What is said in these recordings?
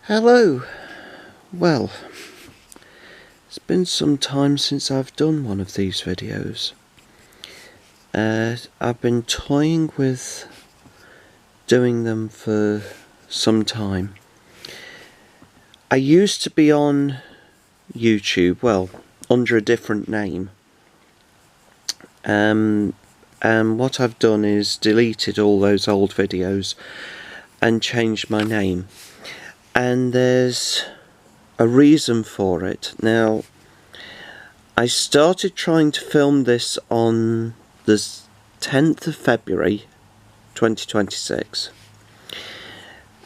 Hello. Well, it's been some time since I've done one of these videos. I've been toying with doing them for some time. I used to be on YouTube, well, under a different name. And what I've done is deleted all those old videos and changed my name. And there's a reason for it. Now, I started trying to film this on the 10th of February 2026,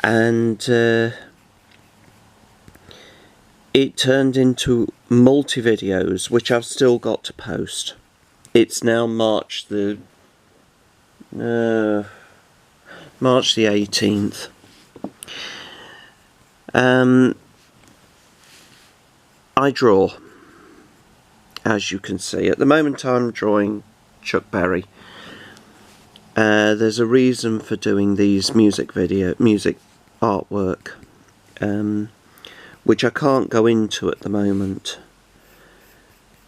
and it turned into multi-videos which I've still got to post. It's now March the 18th. I draw, as you can see. At the moment I'm drawing Chuck Berry. There's a reason for doing these music artwork, which I can't go into at the moment,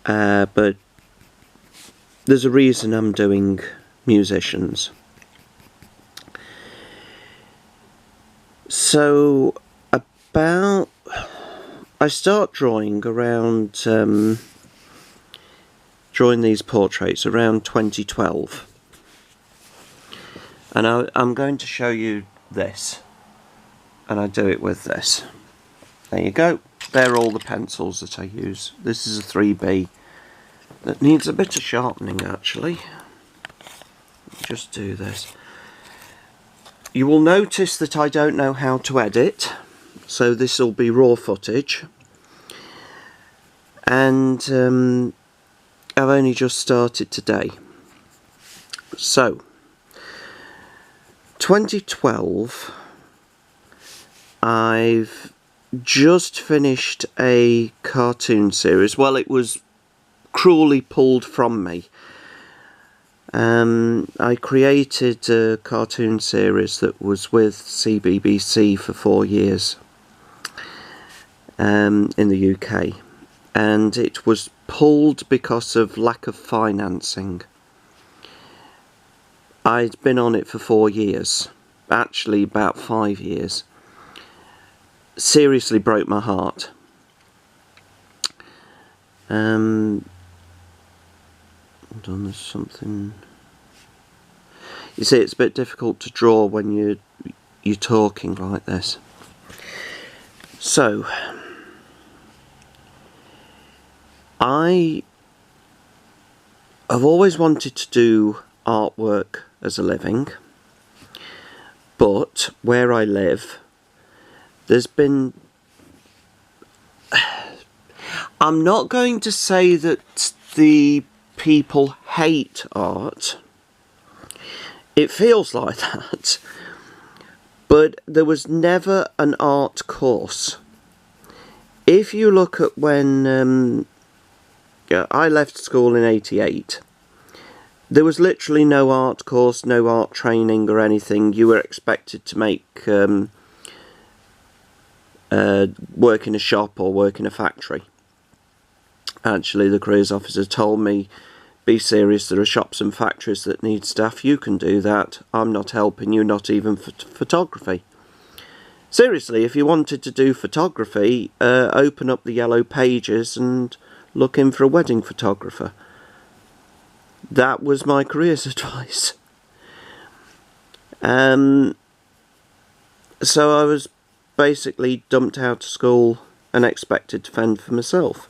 but there's a reason I'm doing musicians. So I start drawing around drawing these portraits around 2012, and I'm going to show you this, and I do it with this. There you go. They're all the pencils that I use. This is a 3B that needs a bit of sharpening actually. Just do this. You will notice that I don't know how to edit, so this will be raw footage, and I've only just started today. So 2012, I've just finished a cartoon series. Well, it was cruelly pulled from me. I created a cartoon series that was with CBBC for 4 years in the UK, and it was pulled because of lack of financing. I'd been on it for 4 years, actually about 5 years. Seriously broke my heart. Hold on, there's something. You see, it's a bit difficult to draw when you're talking like this. So, I have always wanted to do artwork as a living, but where I live, there's been... I'm not going to say that the people hate art. It feels like that. But there was never an art course. If you look at when I left school in '88, there was literally no art course, no art training or anything. You were expected to make work in a shop or work in a factory. Actually, the careers officer told me, be serious, there are shops and factories that need staff, you can do that, I'm not helping you, not even for photography. Seriously, if you wanted to do photography, open up the Yellow Pages and look in for a wedding photographer. That was my careers advice. So I was basically dumped out of school and expected to fend for myself.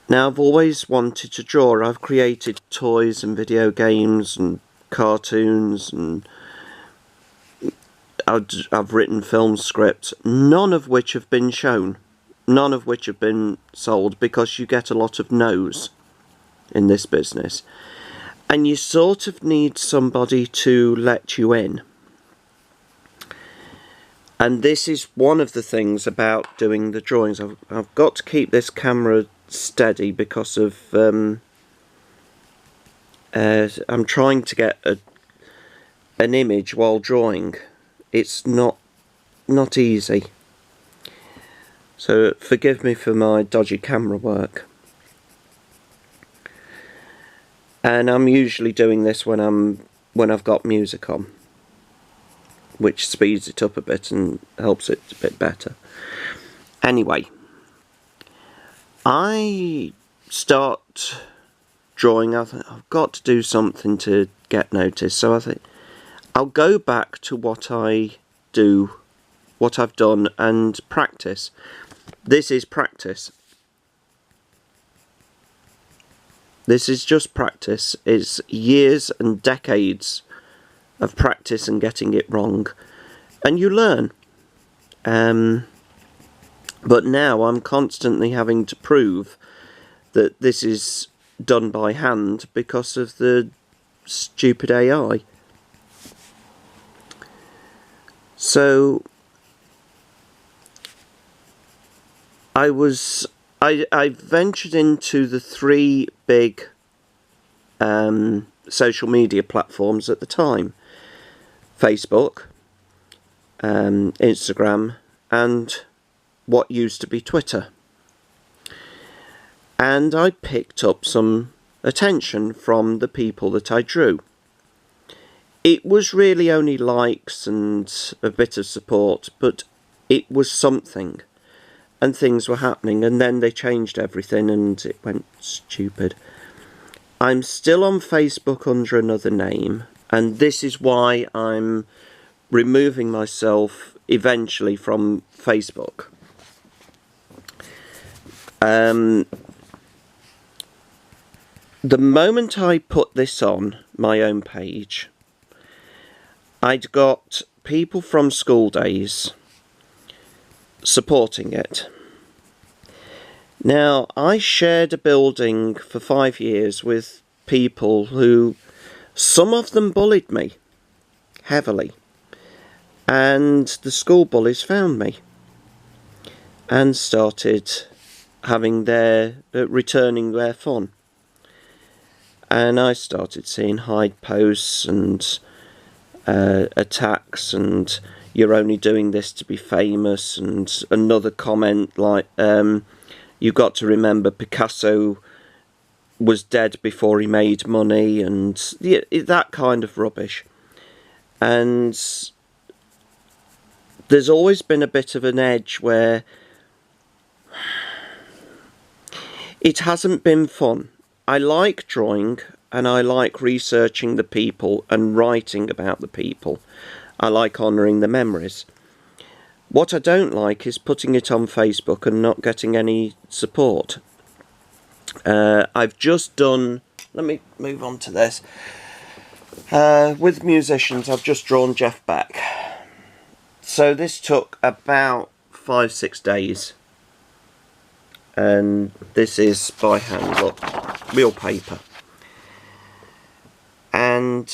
Now, I've always wanted to draw. I've created toys and video games and cartoons, and I've written film scripts, none of which have been shown, none of which have been sold, because you get a lot of no's in this business, and you sort of need somebody to let you in. And this is one of the things about doing the drawings. I've got to keep this camera steady because of I'm trying to get an image while drawing. It's not not easy. So forgive me for my dodgy camera work. And I'm usually doing this when I've got music on, which speeds it up a bit and helps it a bit better. Anyway, I start drawing. I think I've got to do something to get noticed, so I think I'll go back to what I've done, and practice. This is practice. This is just practice. It's years and decades of practice and getting it wrong, and you learn. But now I'm constantly having to prove that this is done by hand because of the stupid AI. So I ventured into the 3 big social media platforms at the time: Facebook, Instagram, and what used to be Twitter. And I picked up some attention from the people that I drew. It was really only likes and a bit of support, but it was something. And things were happening, and then they changed everything and it went stupid. I'm still on Facebook under another name, and this is why I'm removing myself eventually from Facebook. The moment I put this on my own page, I'd got people from school days supporting it. Now, I shared a building for 5 years with people who, some of them bullied me heavily, and the school bullies found me and started having returning their fun. And I started seeing hide posts and attacks, and you're only doing this to be famous, and another comment like, you've got to remember Picasso was dead before he made money, and that kind of rubbish. And there's always been a bit of an edge where it hasn't been fun. I like drawing, and I like researching the people and writing about the people. I like honouring the memories. What I don't like is putting it on Facebook and not getting any support. I've just done... Let me move on to this. With musicians, I've just drawn Jeff Beck. So this took about 5-6 days. And this is by hand, look, real paper. And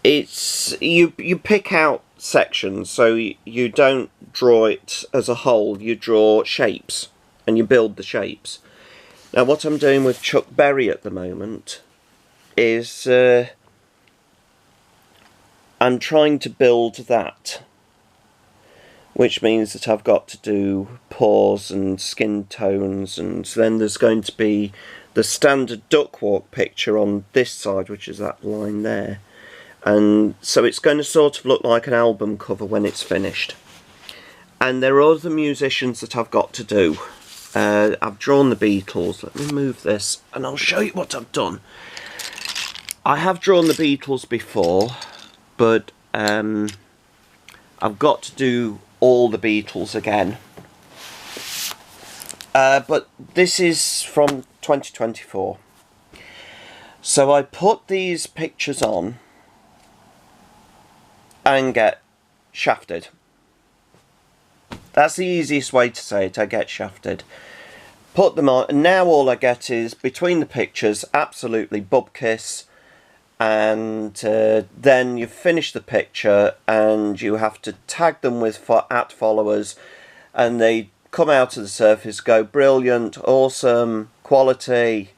it's you pick out sections, so you don't draw it as a whole, you draw shapes and you build the shapes. Now what I'm doing with Chuck Berry at the moment is I'm trying to build that, which means that I've got to do pores and skin tones, and then there's going to be the standard duck walk picture on this side, which is that line there. And so it's going to sort of look like an album cover when it's finished. And there are other musicians that I've got to do. I've drawn the Beatles. Let me move this and I'll show you what I've done. I have drawn the Beatles before, but I've got to do all the Beatles again. But this is from 2024. So I put these pictures on and get shafted. That's the easiest way to say it. I get shafted. Put them on, and now all I get is, between the pictures, absolutely bubkiss, and then you finish the picture and you have to tag them with @followers, and they come out of the surface, go brilliant, awesome, quality,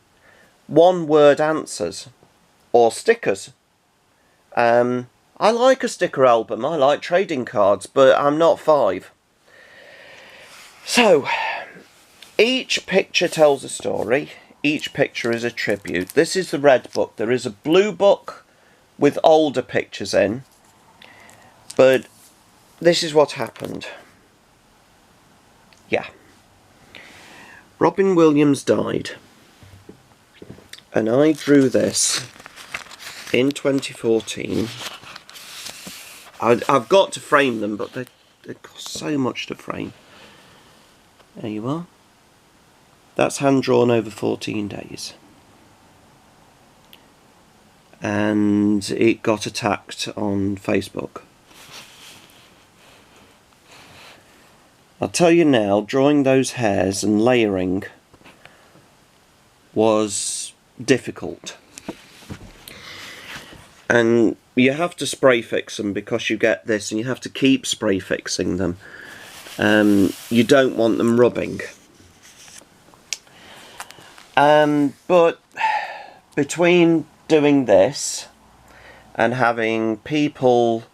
one word answers or stickers, I like a sticker album, I like trading cards, but I'm not 5. So, each picture tells a story, each picture is a tribute. This is the red book. There is a blue book with older pictures in, but this is what happened. Yeah. Robin Williams died, and I drew this in 2014. I've got to frame them, but they cost so much to frame. There you are. That's hand drawn over 14 days. And it got attacked on Facebook. I'll tell you now, drawing those hairs and layering was difficult. And you have to spray fix them because you get this, and you have to keep spray fixing them. You don't want them rubbing. But between doing this and having people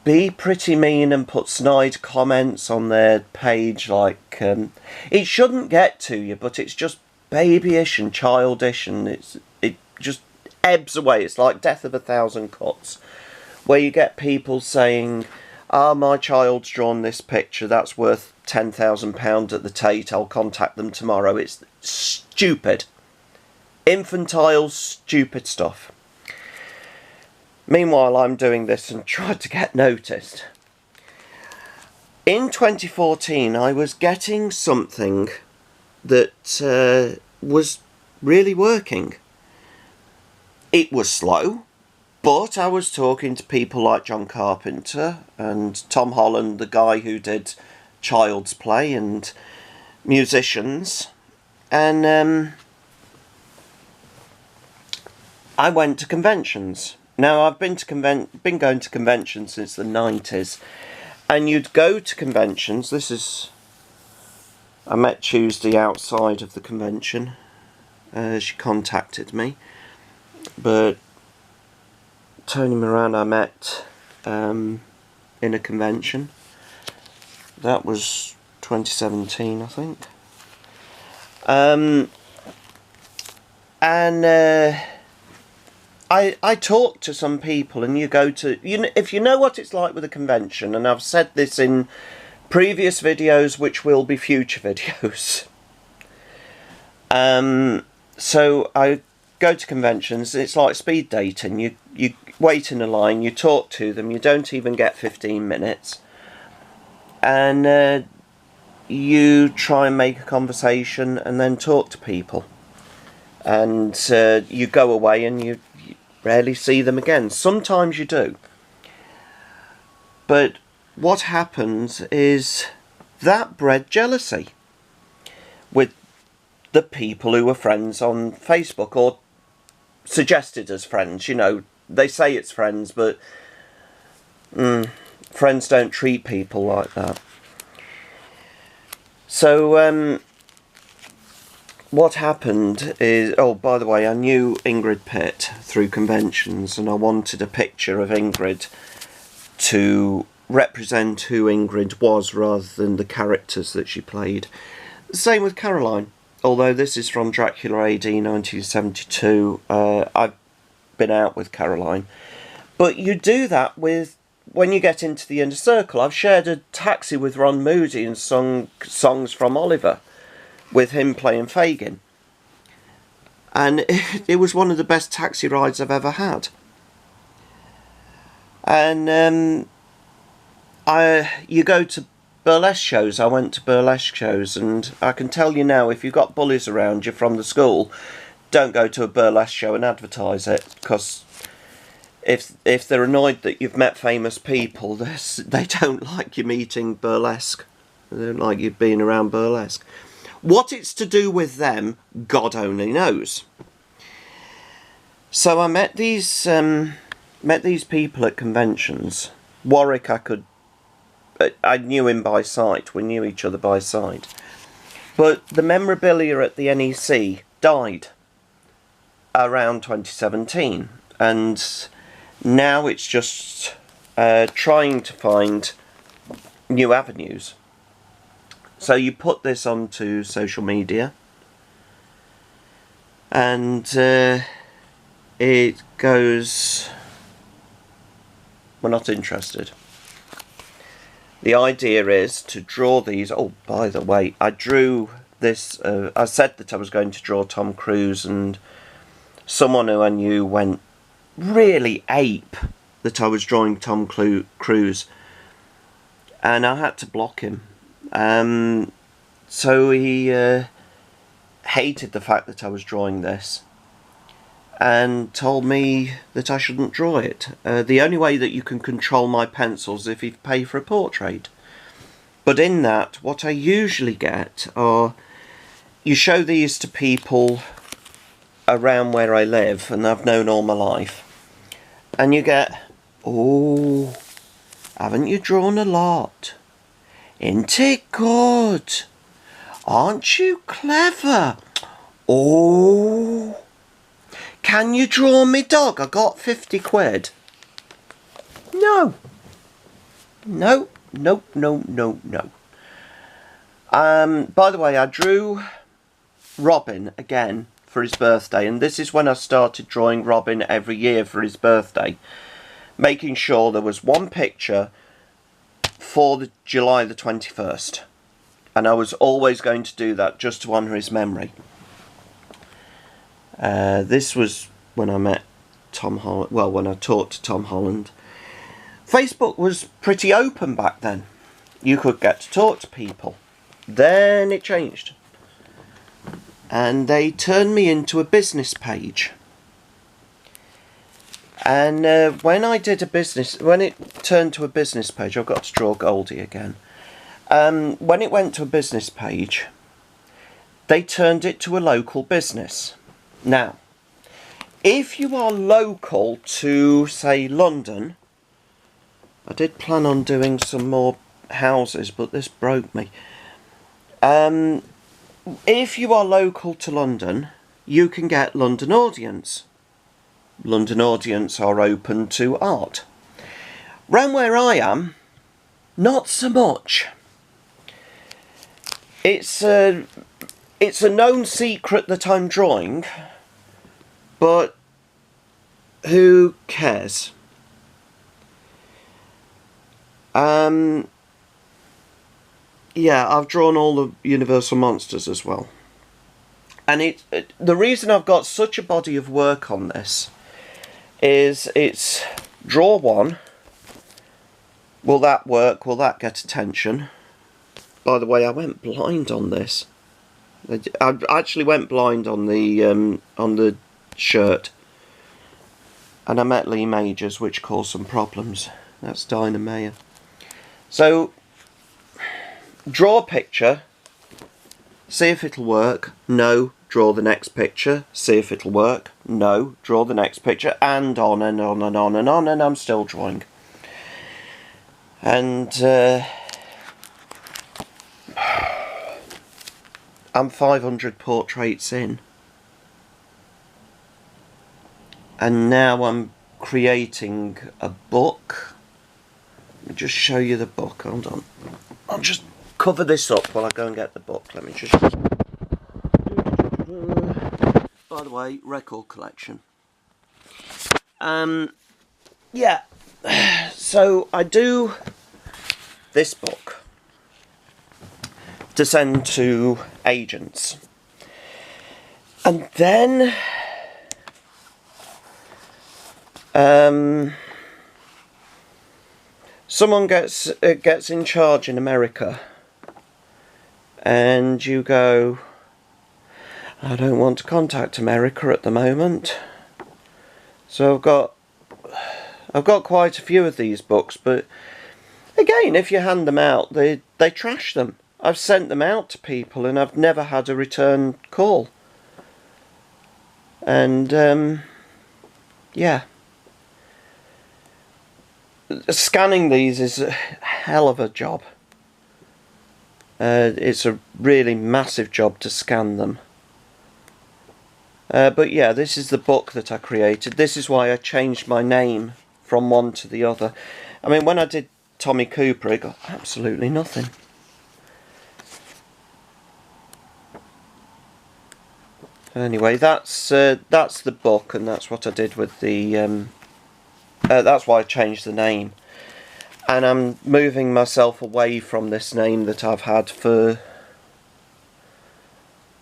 be pretty mean and put snide comments on their page, like it shouldn't get to you, but it's just babyish and childish, and it just ebbs away. It's like Death of a Thousand Cuts, where you get people saying, my child's drawn this picture, that's worth £10,000 at the Tate, I'll contact them tomorrow. It's stupid. Infantile, stupid stuff. Meanwhile, I'm doing this and tried to get noticed. In 2014, I was getting something that was really working. It was slow, but I was talking to people like John Carpenter and Tom Holland, the guy who did Child's Play, and musicians, and I went to conventions. Now, I've been going to conventions since the 90s, and you'd go to conventions. I met Tuesday outside of the convention. She contacted me, but Tony Moran I met in a convention. That was 2017, I think. I talked to some people, and you go to, if you know what it's like with a convention, and I've said this in previous videos, which will be future videos. So I go to conventions, it's like speed dating. You wait in a line, you talk to them, you don't even get 15 minutes. And you try and make a conversation and then talk to people. And you go away and you rarely see them again. Sometimes you do. But what happens is that bred jealousy with the people who were friends on Facebook, or suggested as friends. You know, they say it's friends, but friends don't treat people like that. So what happened is, oh, by the way, I knew Ingrid Pitt through conventions, and I wanted a picture of Ingrid to represent who Ingrid was rather than the characters that she played. Same with Caroline. Although this is from Dracula AD 1972, I've been out with Caroline. But you do that with, when you get into the inner circle. I've shared a taxi with Ron Moody and sung songs from Oliver, with him playing Fagin. And it was one of the best taxi rides I've ever had. And you go to burlesque shows. I went to burlesque shows, and I can tell you now, if you've got bullies around you from the school, don't go to a burlesque show and advertise it, because if they're annoyed that you've met famous people, they don't like you meeting burlesque. They don't like you being around burlesque. What it's to do with them, God only knows. So I met these people at conventions. Warwick, I knew him by sight. We knew each other by sight. But the memorabilia at the NEC died around 2017. and now it's just trying to find new avenues. So you put this onto social media, and it goes, we're not interested. The idea is to draw these. Oh, by the way, I drew this. I said that I was going to draw Tom Cruise, and someone who I knew went really ape that I was drawing Tom Cruise, and I had to block him. So he hated the fact that I was drawing this, and told me that I shouldn't draw it. The only way that you can control my pencils is if you pay for a portrait. But in that, what I usually get are, you show these to people around where I live and I've known all my life, and you get, oh, haven't you drawn a lot? Isn't it good? Aren't you clever? Oh, can you draw me dog? I got 50 quid. No. No, no, no, no, no. By the way, I drew Robin again for his birthday, and this is when I started drawing Robin every year for his birthday, making sure there was one picture for the July the 21st, and I was always going to do that just to honour his memory. This was when I met Tom Holland, well, when I talked to Tom Holland. Facebook was pretty open back then. You could get to talk to people. Then it changed, and they turned me into a business page. And when I did a business, when it turned to a business page, I've got to draw Goldie again. When it went to a business page, they turned it to a local business. Now, if you are local to, say, London, I did plan on doing some more houses, but this broke me. If you are local to London, you can get London Audience. London Audience are open to art. Round where I am, not so much. It's a known secret that I'm drawing, but who cares? Yeah, I've drawn all the Universal Monsters as well. And the reason I've got such a body of work on this is it's draw one. Will that work? Will that get attention? By the way, I went blind on this. I actually went blind on the shirt, and I met Lee Majors, which caused some problems. That's Dinah Mayer. So, draw a picture, see if it'll work. No, draw the next picture, see if it'll work. No, draw the next picture, and on and on and on and on, and I'm still drawing. And I'm 500 portraits in, and now I'm creating a book. Let me just show you the book. Hold on, I'll just cover this up while I go and get the book. Let me just... By the way, record collection. Yeah, so I do this book to send to agents, and then someone gets in charge in America, and you go, I don't want to contact America at the moment. So I've got quite a few of these books, but again, if you hand them out, they trash them. I've sent them out to people and I've never had a return call. And yeah, scanning these is a hell of a job. It's a really massive job to scan them. But yeah, this is the book that I created. This is why I changed my name from one to the other. I mean, when I did Tommy Cooper, it got absolutely nothing. Anyway, that's the book, and that's what I did with the. That's why I changed the name, and I'm moving myself away from this name that I've had for.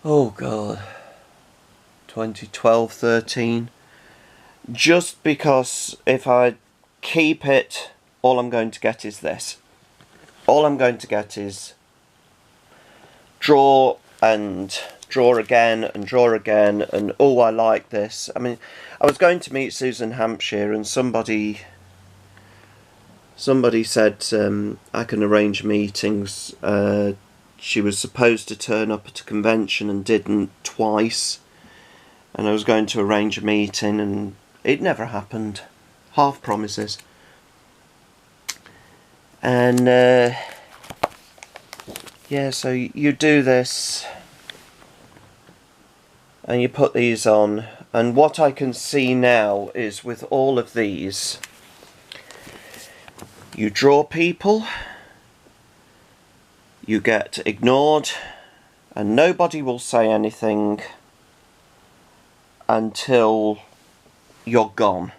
Oh God. 2012, 13. Just because if I keep it, all I'm going to get is this. All I'm going to get is draw and draw again and draw again, and oh, I like this. I mean, I was going to meet Susan Hampshire, and somebody said I can arrange meetings. She was supposed to turn up at a convention and didn't twice. And I was going to arrange a meeting, and it never happened. Half promises. And yeah, so you do this, and you put these on, and what I can see now is with all of these, you draw people, you get ignored, and nobody will say anything until you're gone,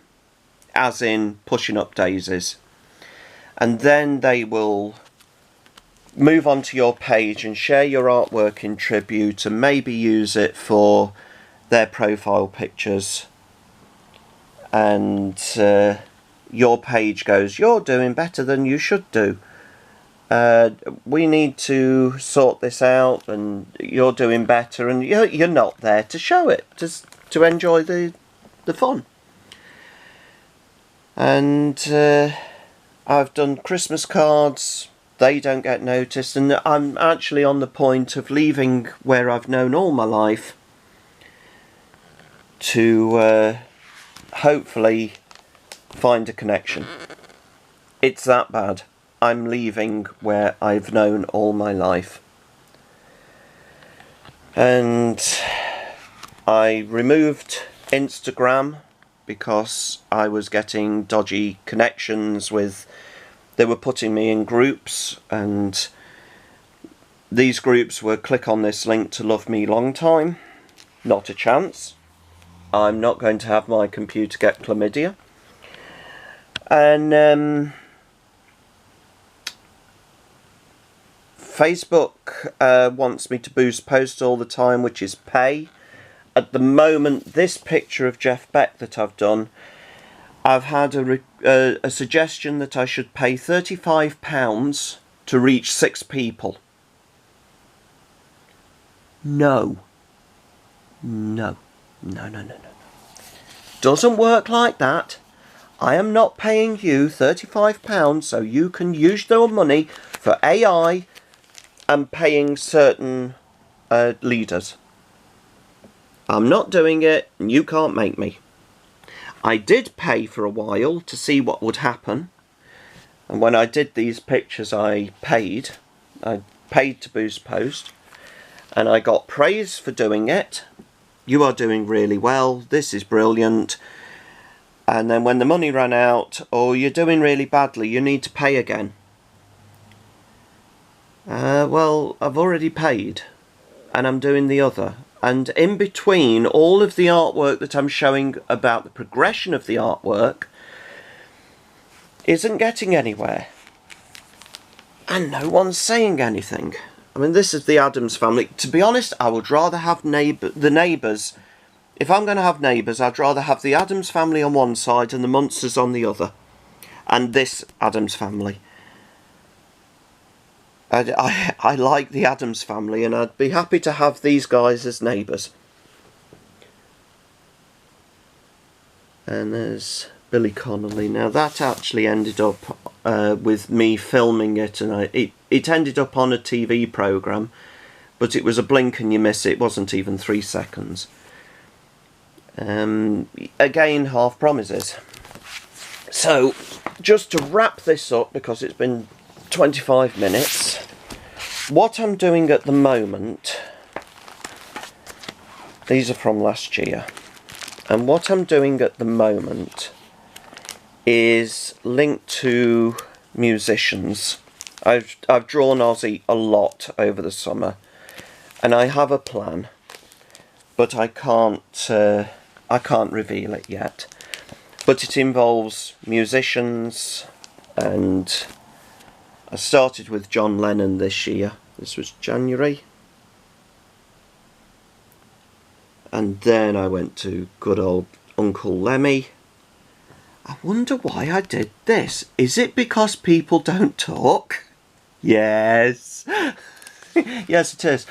as in pushing up daisies, and then they will move onto your page and share your artwork in tribute and maybe use it for their profile pictures, and your page goes, "You're doing better than you should do. We need to sort this out, and you're doing better," and you're not there to show it, just to enjoy the fun. And I've done Christmas cards. They don't get noticed, and I'm actually on the point of leaving where I've known all my life to hopefully find a connection. It's that bad. I'm leaving where I've known all my life. And I removed Instagram because I was getting dodgy connections with. They were putting me in groups, and these groups were click on this link to love me long time. Not a chance. I'm not going to have my computer get chlamydia. And Facebook wants me to boost posts all the time, which is pay. At the moment, this picture of Jeff Beck that I've done, I've had a suggestion that I should pay £35 to reach 6 people. No. No. No, no, no, no. Doesn't work like that. I am not paying you £35 so you can use your money for AI and paying certain leaders. I'm not doing it, and you can't make me. I did pay for a while to see what would happen, and when I did these pictures I paid to boost post, and I got praise for doing it. You are doing really well, this is brilliant. And then when the money ran out, oh, you're doing really badly, you need to pay again. Well, I've already paid, and I'm doing the other. And in between all of the artwork that I'm showing about the progression of the artwork isn't getting anywhere. And no one's saying anything. I mean, this is the Addams Family. To be honest, I would rather have the neighbours. If I'm going to have neighbours, I'd rather have the Addams Family on one side and the Munsters on the other. And this Addams Family. I like the Addams Family, and I'd be happy to have these guys as neighbours. And there's Billy Connolly. Now that actually ended up with me filming it, and it ended up on a TV programme, but it was a blink and you miss it. It wasn't even 3 seconds. Again, half promises. So, just to wrap this up, because it's been 25 minutes, what I'm doing at the moment These are from last year. And what I'm doing at the moment is linked to musicians. I've drawn Ozzy a lot over the summer, and I have a plan, but I can't reveal it yet. But it involves musicians, and I started with John Lennon this year. This was January. And then I went to good old Uncle Lemmy. I wonder why I did this. Is it because people don't talk? Yes. Yes, it is.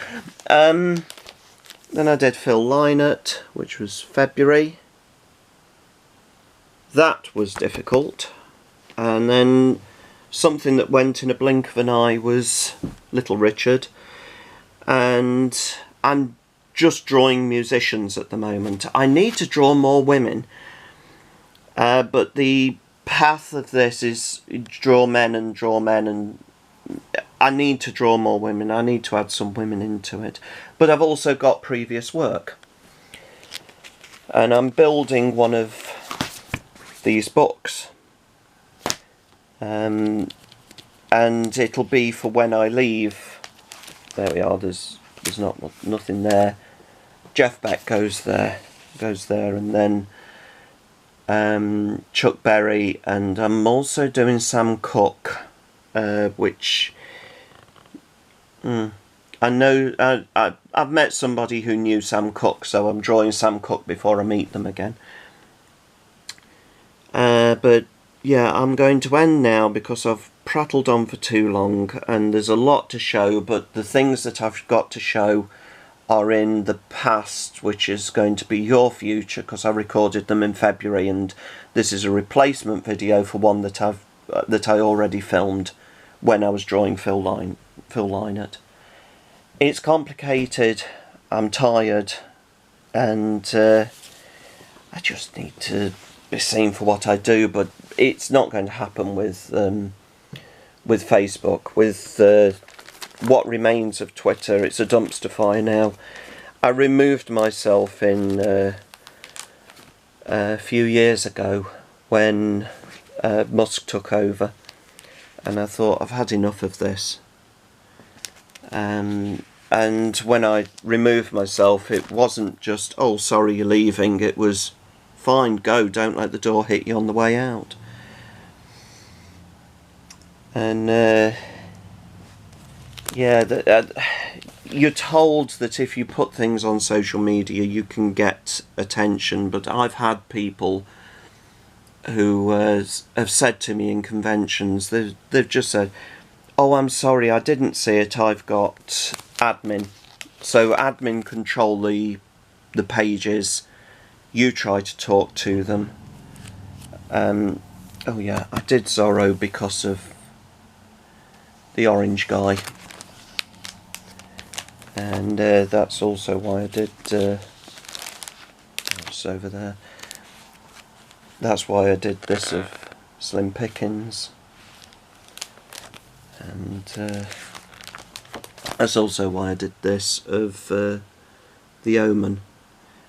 Then I did Phil Lynott, which was February. That was difficult. And then something that went in a blink of an eye was Little Richard. And I'm just drawing musicians at the moment. I need to draw more women. But the path of this is draw men, and I need to draw more women. I need to add some women into it. But I've also got previous work. And I'm building one of these books. And it'll be for when I leave. There we are, there's nothing there. Jeff Beck goes there, and then Chuck Berry, and I'm also doing Sam Cooke, which I know I've met somebody who knew Sam Cooke, so I'm drawing Sam Cooke before I meet them again. But yeah, I'm going to end now because I've prattled on for too long, and there's a lot to show, but the things that I've got to show are in the past, which is going to be your future, because I recorded them in February, and this is a replacement video for one that I already filmed when I was drawing Phil Lynott. It's complicated, I'm tired, and I just need to be seen for what I do, but it's not going to happen with Facebook. With what remains of Twitter, it's a dumpster fire now. I removed myself in a few years ago when Musk took over, and I thought, I've had enough of this. And when I removed myself, it wasn't just, oh, sorry you're leaving, it was, fine, go, don't let the door hit you on the way out. And yeah, you're told that if you put things on social media you can get attention, but I've had people who have said to me in conventions, they've just said, oh, I'm sorry, I didn't see it, I've got admin. So admin control the pages, you try to talk to them. Oh yeah, I did Zorro because of the orange guy. And that's also why I did it's over there. That's why I did this of Slim Pickens, and that's also why I did this of The Omen.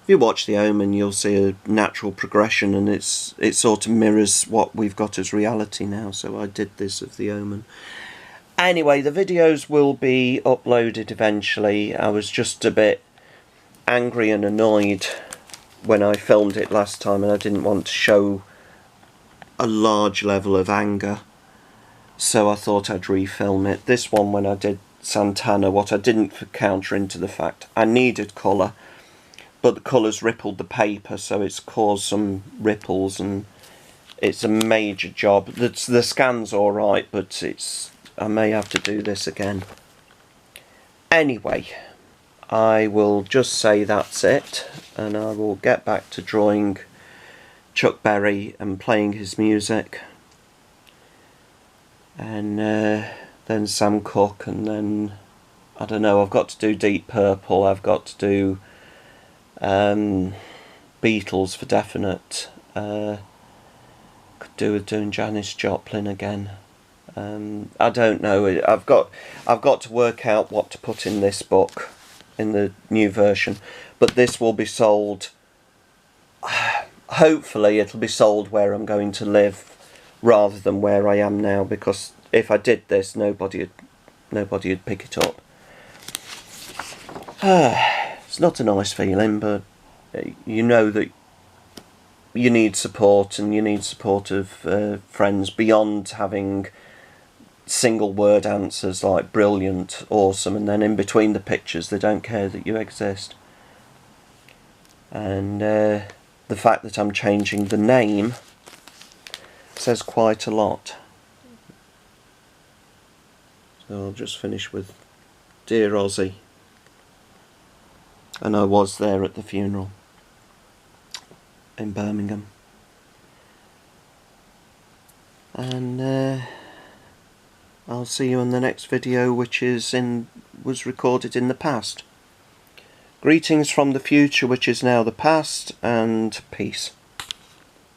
If you watch The Omen, you'll see a natural progression, and it sort of mirrors what we've got as reality now. So I did this of The Omen. Anyway, the videos will be uploaded eventually. I was just a bit angry and annoyed when I filmed it last time, and I didn't want to show a large level of anger, so I thought I'd refilm it. This one, when I did Santana, what I didn't counter into the fact I needed colour, but the colours rippled the paper, so it's caused some ripples, and it's a major job. The scan's alright, but I may have to do this again. Anyway, I will just say that's it, and I will get back to drawing Chuck Berry and playing his music, and then Sam Cooke, and then, I don't know, I've got to do Deep Purple, I've got to do Beatles for definite, could do with doing Janis Joplin again. I don't know. I've got to work out what to put in this book. in the new version, but this will be sold, hopefully it'll be sold where I'm going to live rather than where I am now, because if I did this, nobody would pick it up. It's not a nice feeling, but you know that you need support, and you need support of friends beyond having single word answers like brilliant, awesome, and then in between the pictures they don't care that you exist. And the fact that I'm changing the name says quite a lot. So I'll just finish with Dear Ozzy. And I was there at the funeral in Birmingham. And I'll see you in the next video, which was recorded in the past. Greetings from the future, which is now the past, and peace.